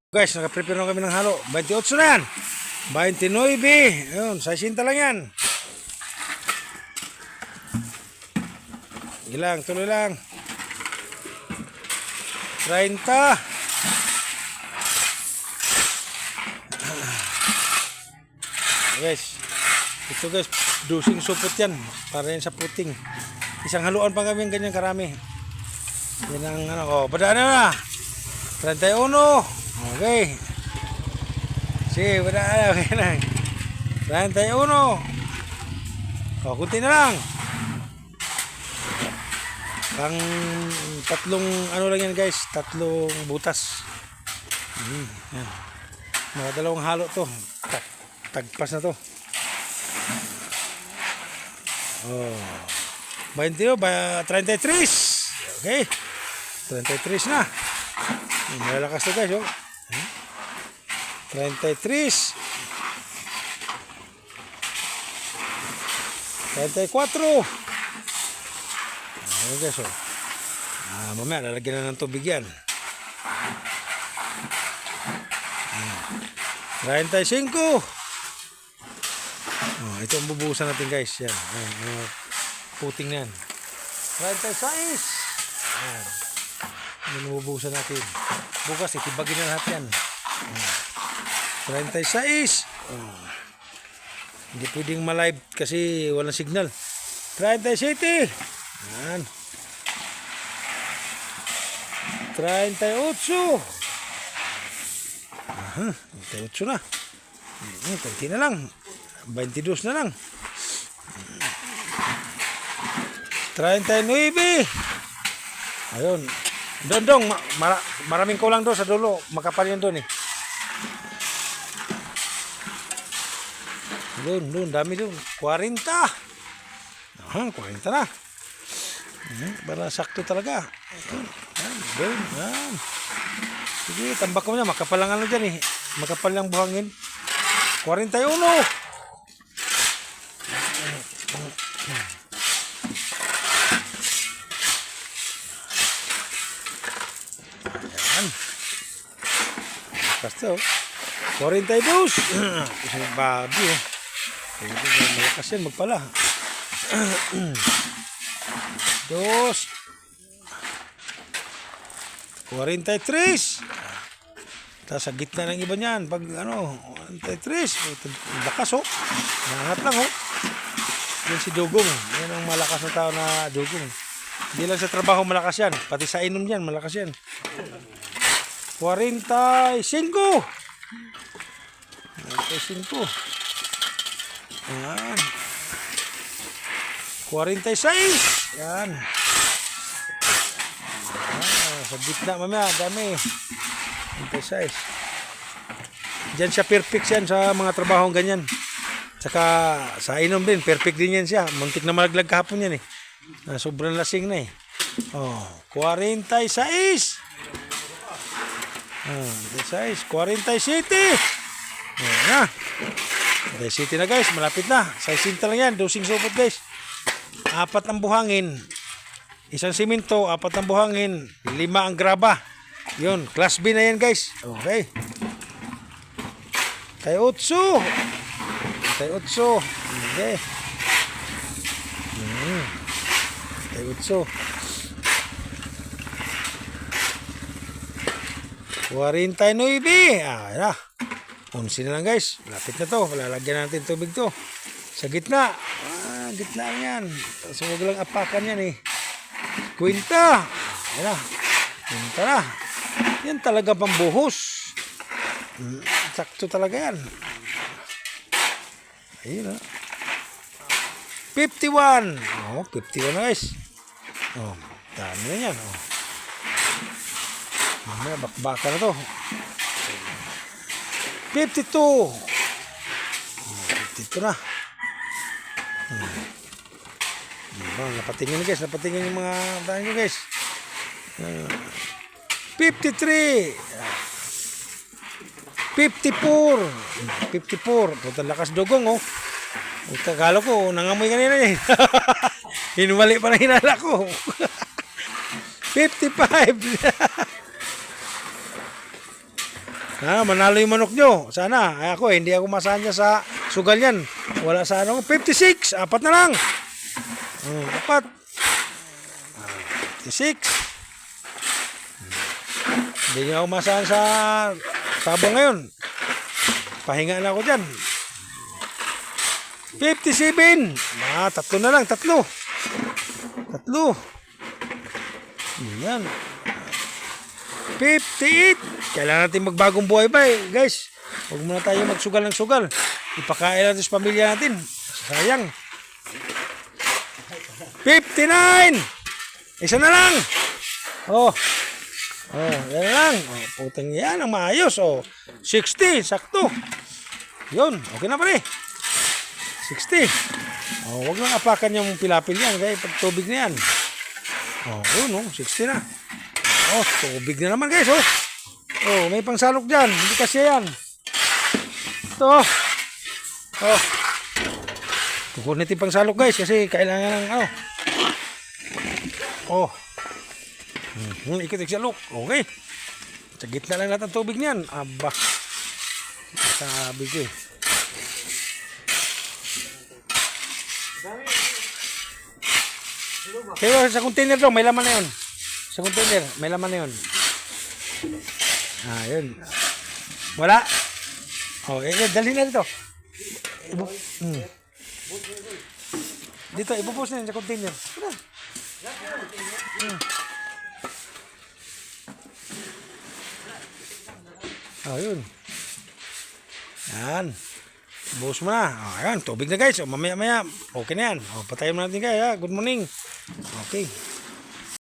Guys, naka-prepare na kami ng halo. 28 na yan. 29. Ayun, 60 lang yan. Ilang, tuloy lang. 30. Guys, ito guys, dosing supot yan. Para yan sa puting. Isang haluan pa kami ganyan karami. Yan ang ano, oh, badaan na. 31. Okay. Sige, badaan na. Okay na. 31. O, kunti na lang. Pang tatlong ano lang yan guys, tatlong butas. Yan. Mga dalawang halo to. Tagpas na to. Oh. 20, 33. Okay. 33 na. Malalakas to guys, oh. 33. 34. Ayan guys, oh. Mamaya lalagyan na ng tubig yan. 35. Ito ang bubuhusan natin guys. Yan. Puting yan. 36. Ayan. Yan ang bubuhusan natin. Bukas itibagin na lahat yan. 36. Hindi pwedeng ma-live kasi walang signal. 37. Yan. 38. 38 na. Kunti na lang. 22 na lang. 39. Ayun. Doon, maraming kulang doon sa dulo. Makapal yun doon eh. Doon, dami doon. 40. 40 na. Para sakto talaga. Doon. Sige, tambak ko na. Makapal lang ano dyan eh. Makapal lang buhangin. 41. Ayan. Basta oh. 42. Isang babi oh. Malakas yan magpala. 2. 43. Tapos sa gitna ng iba niyan, pag ano, 43, lakas oh. Nangat lang oh. Yan si Dugong. Yan ang malakas na tao na Dugong. Hindi lang sa trabaho malakas yan. Pati sa inom yan, malakas yan. 45. 45. Yan. 46. Yan. Sa gitna mamaya, dami. 46. Diyan siya perfect yan sa mga trabahong ganyan. Saka sa inom din, perfect din yan siya. Muntik na malaglag kahapon yan eh. Sobrang lasing na eh. 46. 47. Ayan na. 47 na guys, malapit na. 60 lang yan, dosing supot guys. 4 ang buhangin. Isang simento, 4 ang buhangin. 5 ang graba. Yun, class B na yan guys. Okay. 38. 38. Okay. 38. 49. Ayan na. 11 na lang guys. Lapit na to. Lalagyan natin tubig to. Sa gitna. Gitna yan. So huwag lang apakan yan eh. Kwinta. Ayan na. Kwinta na. Yan talaga pambuhos. Sakto talaga yan. Ayun na. 51. 51 na guys. Dami na yan. Mamaya bakbaka na to. 52. 52 na. Napatingin guys. Napatingin yung mga tayo nyo guys. 53. 54. 54. Punta lakas Dugong oh. Kagalo ko, nangamoy kanina eh. Hinumali pa na hinala ko. 55. Manalo yung manok nyo. Sana. Ay ako, hindi ako masanya sa sugal yan. Wala sa ano. 56. Apat na lang. Apat. 56. Hindi nyo ako masanya sa sabong ngayon. Pahinga na ako dyan. 57. Tatlo na lang. Tatlo. Yan. 58. Kailangan natin magbagong buhay ba guys. Huwag muna tayo magsugal ng sugal. Ipakain natin sa pamilya natin. Sayang. 59. Isa na lang. Yan na lang. Putang yan ang maayos. 60. Sakto. Yun. Okay na pare. 60. Huwag lang apakan yung pilapil yan. Kaya pag tubig na yan. Yun 60 na. Tubig na naman guys. May pangsalok dyan. Hindi kasi yan. Ito. Kukunin natin pangsalok guys. Kasi kailangan ng ikot salok. Okay. Sa gitna lang natin tubig niyan. Aba. Sabi ko eh. Kaya sa container daw, may laman na yun. Sa container, may laman na yun. Yun. Wala. Dalhin na dito. Dito, ibubos na yun sa container. Yun. Yan. Buhos mo na. Ayan, tubig na guys. Mamaya-maya. Okay na yan. Patayin mo natin guys. Good morning. Okay.